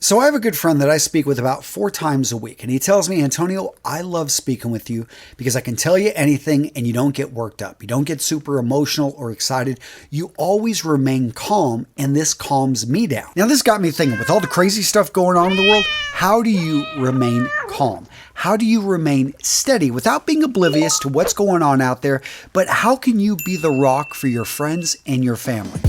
So I have a good friend that I speak with about 4 times a week, and he tells me, Antonio, I love speaking with you because I can tell you anything and you don't get worked up. You don't get super emotional or excited. You always remain calm, and this calms me down. Now, this got me thinking, with all the crazy stuff going on in the world, how do you remain calm? How do you remain steady without being oblivious to what's going on out there? But how can you be the rock for your friends and your family?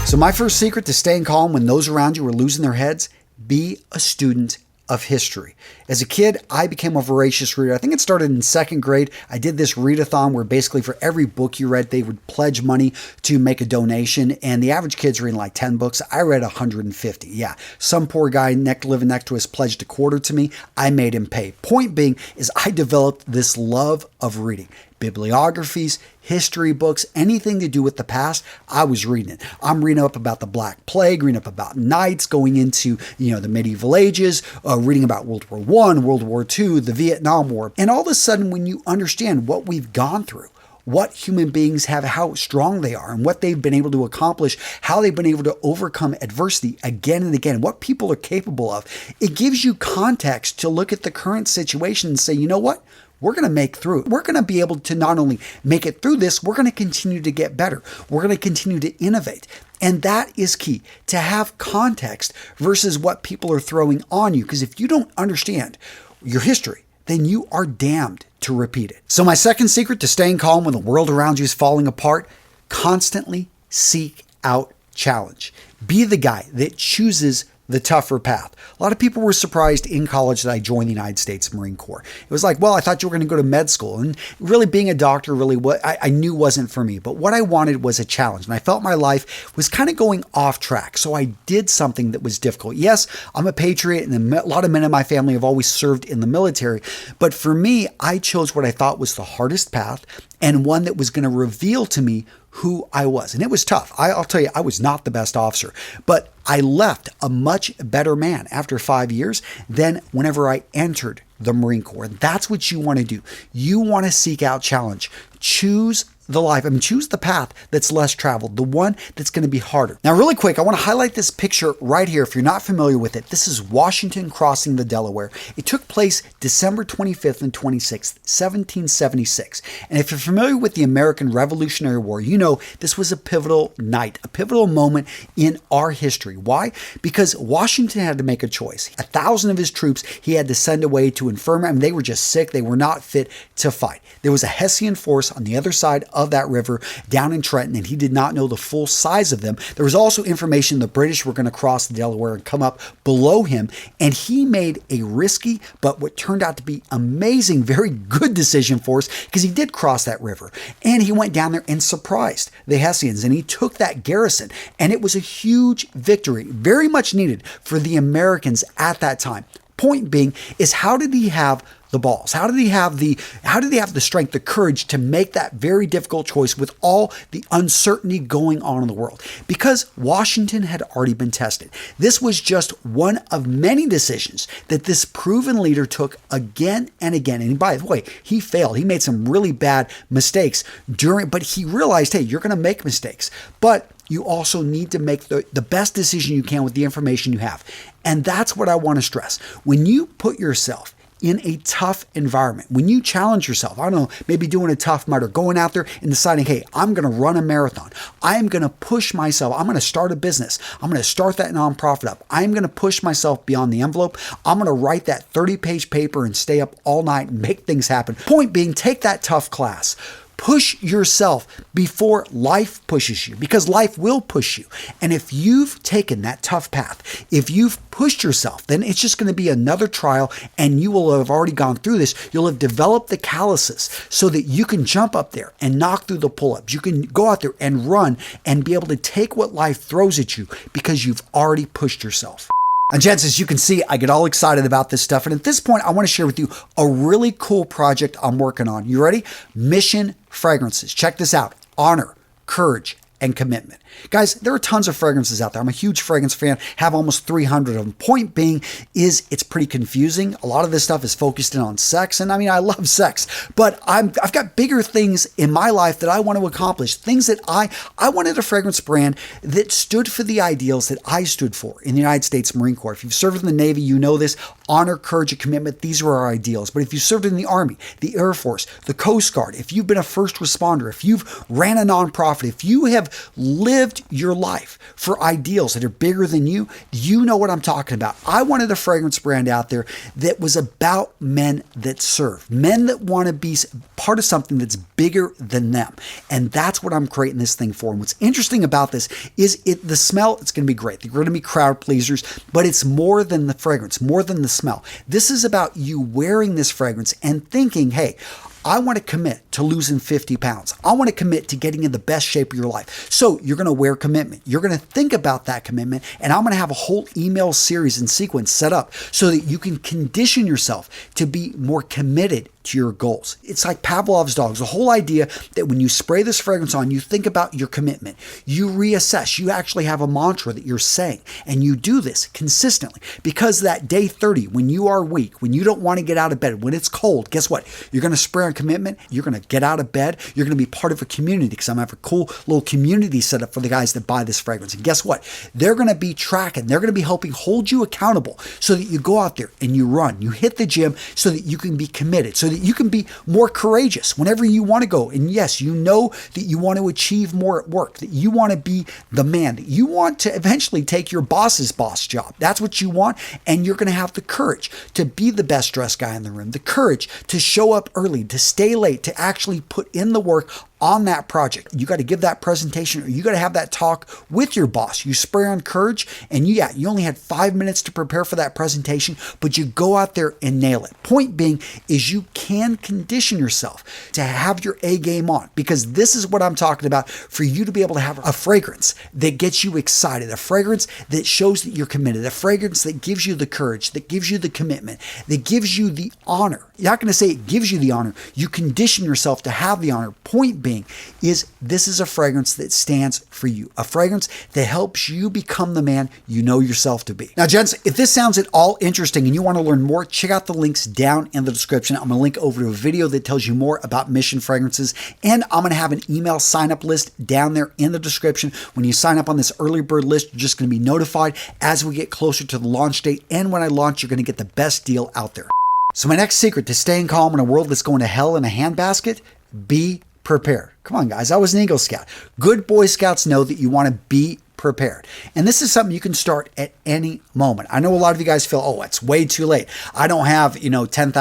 So my first secret to staying calm when those around you are losing their heads: be a student of history. As a kid, I became a voracious reader. I think it started in 2nd grade. I did this readathon where basically for every book you read, they would pledge money to make a donation. And the average kid's reading like 10 books. I read 150. Yeah, some poor guy living next to us pledged a quarter to me. I made him pay. Point being is I developed this love of reading. Bibliographies, history books, anything to do with the past, I was reading it. I'm reading up about the Black Plague, reading up about knights, going into the medieval ages, reading about World War I, World War II, the Vietnam War. And all of a sudden, when you understand what we've gone through, what human beings have, how strong they are, and what they've been able to accomplish, how they've been able to overcome adversity again and again, what people are capable of, it gives you context to look at the current situation and say, you know what? We're going to make through it. We're going to be able to not only make it through this, we're going to continue to get better. We're going to continue to innovate. And that is key, to have context versus what people are throwing on you. Because if you don't understand your history, then you are damned to repeat it. So my second secret to staying calm when the world around you is falling apart: constantly seek out challenge. Be the guy that chooses the tougher path. A lot of people were surprised in college that I joined the United States Marine Corps. It was like, well, I thought you were going to go to med school. And really being a doctor really what I knew wasn't for me. But what I wanted was a challenge. And I felt my life was kind of going off track. So I did something that was difficult. Yes, I'm a patriot, and a lot of men in my family have always served in the military. But for me, I chose what I thought was the hardest path, and one that was going to reveal to me who I was. And it was tough. I'll tell you, I was not the best officer, but I left a much better man after 5 years than whenever I entered the Marine Corps. And that's what you want to do. You want to seek out challenge. Choose the path that's less traveled, the one that's going to be harder. Now, really quick, I want to highlight this picture right here. If you're not familiar with it, this is Washington crossing the Delaware. It took place December 25th and 26th, 1776. And if you're familiar with the American Revolutionary War, you know this was a pivotal night, a pivotal moment in our history. Why? Because Washington had to make a choice. 1,000 of his troops he had to send away to infirmary. I mean, they were just sick. They were not fit to fight. There was a Hessian force on the other side of that river down in Trenton, and he did not know the full size of them. There was also information the British were going to cross the Delaware and come up below him, and he made a risky but what turned out to be amazing, very good decision for us, because he did cross that river, and he went down there and surprised the Hessians, and he took that garrison, and it was a huge victory, very much needed for the Americans at that time. Point being is, how did he have the balls? How did he have the strength, the courage to make that very difficult choice with all the uncertainty going on in the world? Because Washington had already been tested. This was just one of many decisions that this proven leader took again and again. And by the way, he failed. He made some really bad mistakes but he realized, hey, you're going to make mistakes, but you also need to make the best decision you can with the information you have. And that's what I want to stress. When you put yourself in a tough environment, when you challenge yourself, I don't know, maybe doing a Tough Mudder, going out there and deciding, hey, I'm going to run a marathon. I am going to push myself. I'm going to start a business. I'm going to start that nonprofit up. I'm going to push myself beyond the envelope. I'm going to write that 30-page paper and stay up all night and make things happen. Point being, take that tough class. Push yourself before life pushes you, because life will push you. And if you've taken that tough path, if you've pushed yourself, then it's just going to be another trial, and you will have already gone through this. You'll have developed the calluses so that you can jump up there and knock through the pull-ups. You can go out there and run and be able to take what life throws at you because you've already pushed yourself. And gents, as you can see, I get all excited about this stuff. And at this point, I want to share with you a really cool project I'm working on. You ready? Mission Fragrances. Check this out. Honor, courage, and commitment. Guys, there are tons of fragrances out there. I'm a huge fragrance fan, have almost 300 of them. Point being is it's pretty confusing. A lot of this stuff is focused in on sex, and I mean, I love sex, but I've got bigger things in my life that I want to accomplish, things that I wanted a fragrance brand that stood for the ideals that I stood for in the United States Marine Corps. If you've served in the Navy, you know this. Honor, courage, and commitment, these were our ideals. But if you served in the Army, the Air Force, the Coast Guard, if you've been a first responder, if you've ran a nonprofit, if you have lived your life for ideals that are bigger than you, you know what I'm talking about. I wanted a fragrance brand out there that was about men that serve, men that want to be part of something that's bigger than them. And that's what I'm creating this thing for. And what's interesting about this is the smell, it's going to be great. They're going to be crowd pleasers, but it's more than the fragrance, more than the smell. This is about you wearing this fragrance and thinking, hey, I want to commit to losing 50 pounds. I want to commit to getting in the best shape of your life. So you're going to wear commitment. You're going to think about that commitment. And I'm going to have a whole email series and sequence set up so that you can condition yourself to be more committed to your goals. It's like Pavlov's dogs. The whole idea that when you spray this fragrance on, you think about your commitment. You reassess. You actually have a mantra that you're saying. And you do this consistently because that day 30, when you are weak, when you don't want to get out of bed, when it's cold, guess what? You're going to spray on commitment. You're going to get out of bed. You're going to be part of a community because I'm going to have a cool little community set up for the guys that buy this fragrance. And guess what? They're going to be tracking. They're going to be helping hold you accountable so that you go out there and you run. You hit the gym so that you can be committed, so that you can be more courageous whenever you want to go. And yes, you know that you want to achieve more at work, that you want to be the man, that you want to eventually take your boss's boss job. That's what you want. And you're going to have the courage to be the best dressed guy in the room, the courage to show up early, to stay late, to actually put in the work on that project. You got to give that presentation, or you got to have that talk with your boss. You spray on courage, and you only had 5 minutes to prepare for that presentation, but you go out there and nail it. Point being is you can condition yourself to have your A game on, because this is what I'm talking about, for you to be able to have a fragrance that gets you excited, a fragrance that shows that you're committed, a fragrance that gives you the courage, that gives you the commitment, that gives you the honor. You're not going to say it gives you the honor. You condition yourself to have the honor. Point being is this is a fragrance that stands for you, a fragrance that helps you become the man you know yourself to be. Now, gents, if this sounds at all interesting and you want to learn more, check out the links down in the description. I'm going to link over to a video that tells you more about Mission Fragrances, and I'm going to have an email sign-up list down there in the description. When you sign up on this early bird list, you're just going to be notified as we get closer to the launch date, and when I launch, you're going to get the best deal out there. So my next secret to staying calm in a world that's going to hell in a handbasket: be prepared. Come on, guys. I was an Eagle Scout. Good Boy Scouts know that you want to be prepared. And this is something you can start at any moment. I know a lot of you guys feel, oh, it's way too late. I don't have, $10,000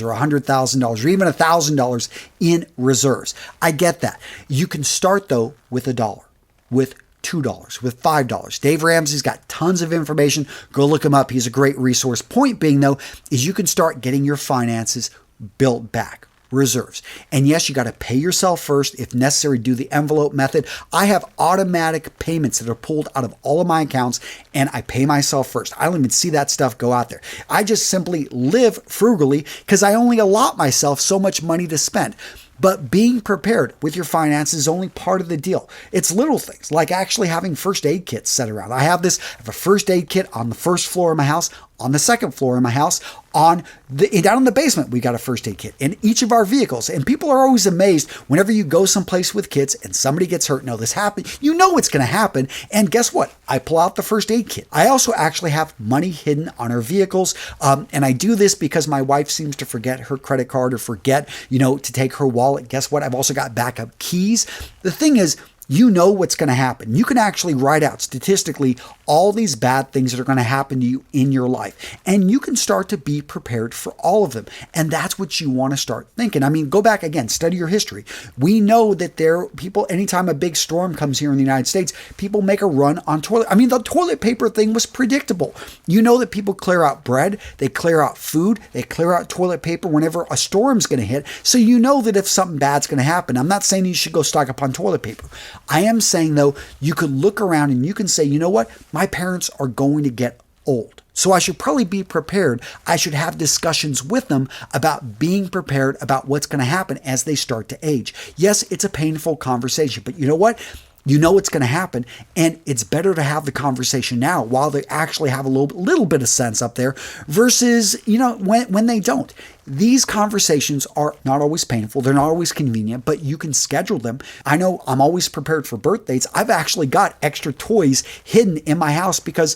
or $100,000 or even $1,000 in reserves. I get that. You can start, though, with $1, with $2, with $5. Dave Ramsey's got tons of information. Go look him up. He's a great resource. Point being, though, is you can start getting your finances built back. Reserves. And yes, you got to pay yourself first. If necessary, do the envelope method. I have automatic payments that are pulled out of all of my accounts, and I pay myself first. I don't even see that stuff go out there. I just simply live frugally because I only allot myself so much money to spend. But being prepared with your finances is only part of the deal. It's little things like actually having first aid kits set around. I have a first aid kit on the first floor of my house, on the second floor of my house, down in the basement, we got a first aid kit in each of our vehicles. And people are always amazed whenever you go someplace with kids and somebody gets hurt. No, this happened. You know it's going to happen. And guess what? I pull out the first aid kit. I also actually have money hidden on our vehicles. And I do this because my wife seems to forget her credit card or forget, to take her wallet. Guess what? I've also got backup keys. The thing is, you know what's going to happen. You can actually write out statistically all these bad things that are going to happen to you in your life. And you can start to be prepared for all of them. And that's what you want to start thinking. I mean, go back again, study your history. We know that anytime a big storm comes here in the United States, people make a run on toilet. I mean, the toilet paper thing was predictable. You know that people clear out bread, they clear out food, they clear out toilet paper whenever a storm's going to hit. So you know that if something bad's going to happen, I'm not saying you should go stock up on toilet paper. I am saying, though, you could look around and you can say, you know what? My parents are going to get old. So I should probably be prepared. I should have discussions with them about being prepared about what's going to happen as they start to age. Yes, it's a painful conversation, but you know what? You know it's going to happen, and it's better to have the conversation now while they actually have a little bit of sense up there versus, when they don't. These conversations are not always painful. They're not always convenient, but you can schedule them. I know I'm always prepared for birthdays. I've actually got extra toys hidden in my house because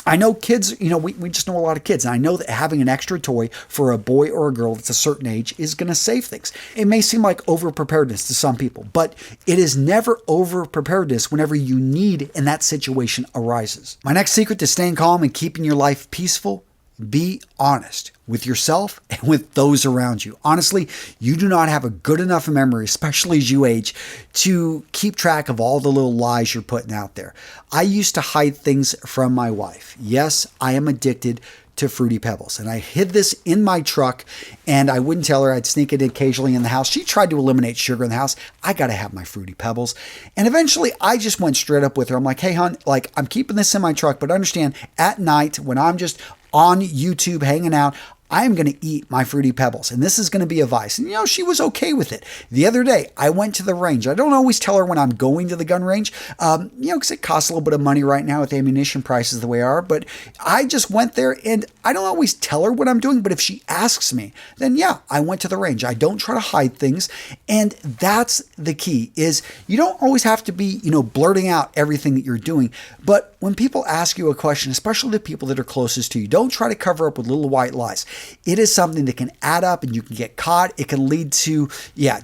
I know kids, we just know a lot of kids. And I know that having an extra toy for a boy or a girl that's a certain age is going to save things. It may seem like over-preparedness to some people, but it is never over-preparedness whenever you need and that situation arises. My next secret to staying calm and keeping your life peaceful: be honest with yourself and with those around you. Honestly, you do not have a good enough memory, especially as you age, to keep track of all the little lies you're putting out there. I used to hide things from my wife. Yes, I am addicted to Fruity Pebbles. And I hid this in my truck and I wouldn't tell her. I'd sneak it occasionally in the house. She tried to eliminate sugar in the house. I got to have my Fruity Pebbles. And eventually I just went straight up with her. I'm like, hey, hon, I'm keeping this in my truck, but understand at night when I'm just on YouTube hanging out, I'm going to eat my Fruity Pebbles, and this is going to be a vice. And, she was okay with it. The other day, I went to the range. I don't always tell her when I'm going to the gun range, because it costs a little bit of money right now with ammunition prices the way they are. But I just went there, and I don't always tell her what I'm doing. But if she asks me, then yeah, I went to the range. I don't try to hide things, and that's the key. Is you don't always have to be, blurting out everything that you're doing. But when people ask you a question, especially the people that are closest to you, don't try to cover up with little white lies. It is something that can add up and you can get caught. It can lead to,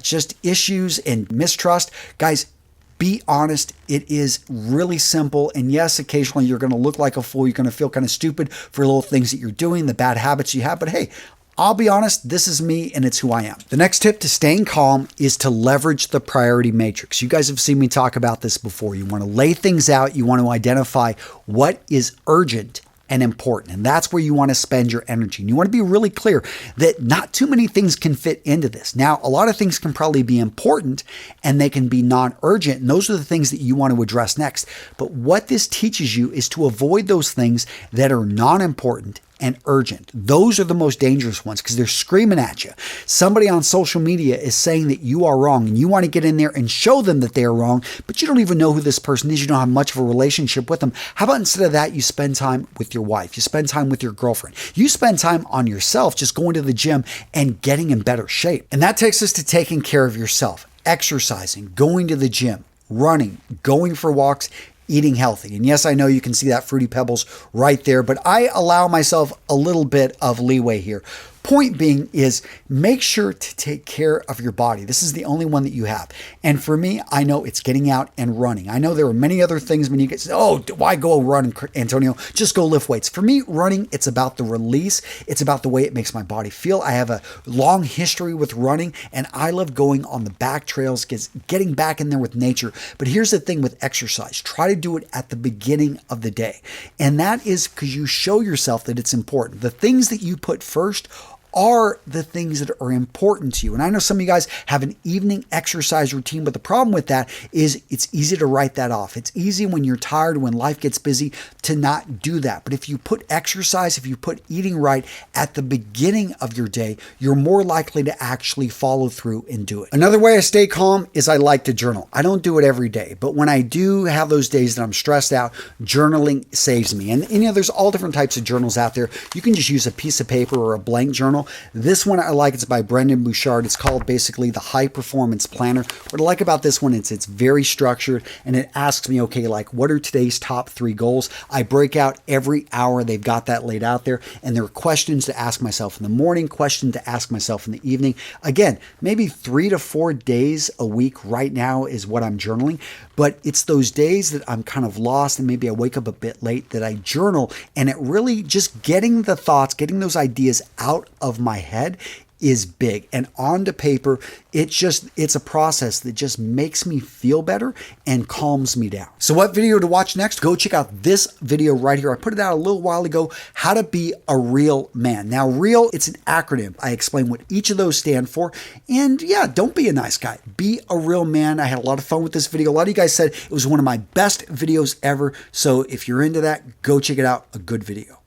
just issues and mistrust. Guys, be honest. It is really simple. And yes, occasionally you're going to look like a fool. You're going to feel kind of stupid for little things that you're doing, the bad habits you have. But hey, I'll be honest, this is me and it's who I am. The next tip to staying calm is to leverage the priority matrix. You guys have seen me talk about this before. You want to lay things out. You want to identify what is urgent and important. And that's where you want to spend your energy. And you want to be really clear that not too many things can fit into this. Now, a lot of things can probably be important and they can be non-urgent. And those are the things that you want to address next. But what this teaches you is to avoid those things that are non-important and urgent. Those are the most dangerous ones because they're screaming at you. Somebody on social media is saying that you are wrong and you want to get in there and show them that they are wrong, but you don't even know who this person is. You don't have much of a relationship with them. How about instead of that, you spend time with your wife, you spend time with your girlfriend, you spend time on yourself, just going to the gym and getting in better shape. And that takes us to taking care of yourself, exercising, going to the gym, running, going for walks, eating healthy. And yes, I know you can see that Fruity Pebbles right there, but I allow myself a little bit of leeway here. Point being is make sure to take care of your body. This is the only one that you have. And for me, I know it's getting out and running. I know there are many other things when you get, why go run, Antonio? Just go lift weights. For me, running, it's about the release. It's about the way it makes my body feel. I have a long history with running and I love going on the back trails, getting back in there with nature. But here's the thing with exercise. Try to do it at the beginning of the day. And that is because you show yourself that it's important. The things that you put first are the things that are important to you. And I know some of you guys have an evening exercise routine, but the problem with that is it's easy to write that off. It's easy when you're tired, when life gets busy, to not do that. But if you put exercise, if you put eating right at the beginning of your day, you're more likely to actually follow through and do it. Another way I stay calm is I like to journal. I don't do it every day, but when I do have those days that I'm stressed out, journaling saves me. And there's all different types of journals out there. You can just use a piece of paper or a blank journal. This one I like. It's by Brendan Bouchard. It's called basically the High Performance Planner. What I like about this one is it's very structured and it asks me, okay, what are today's top 3 goals? I break out every hour. They've got that laid out there. And there are questions to ask myself in the morning, questions to ask myself in the evening. Again, maybe 3 to 4 days a week right now is what I'm journaling. But it's those days that I'm kind of lost and maybe I wake up a bit late that I journal, and it really just getting the thoughts, getting those ideas out of my head is big. And onto paper, it's a process that just makes me feel better and calms me down. So what video to watch next? Go check out this video right here. I put it out a little while ago, how to be a real man. Now, real, it's an acronym. I explain what each of those stand for. And yeah, don't be a nice guy. Be a real man. I had a lot of fun with this video. A lot of you guys said it was one of my best videos ever. So if you're into that, go check it out. A good video.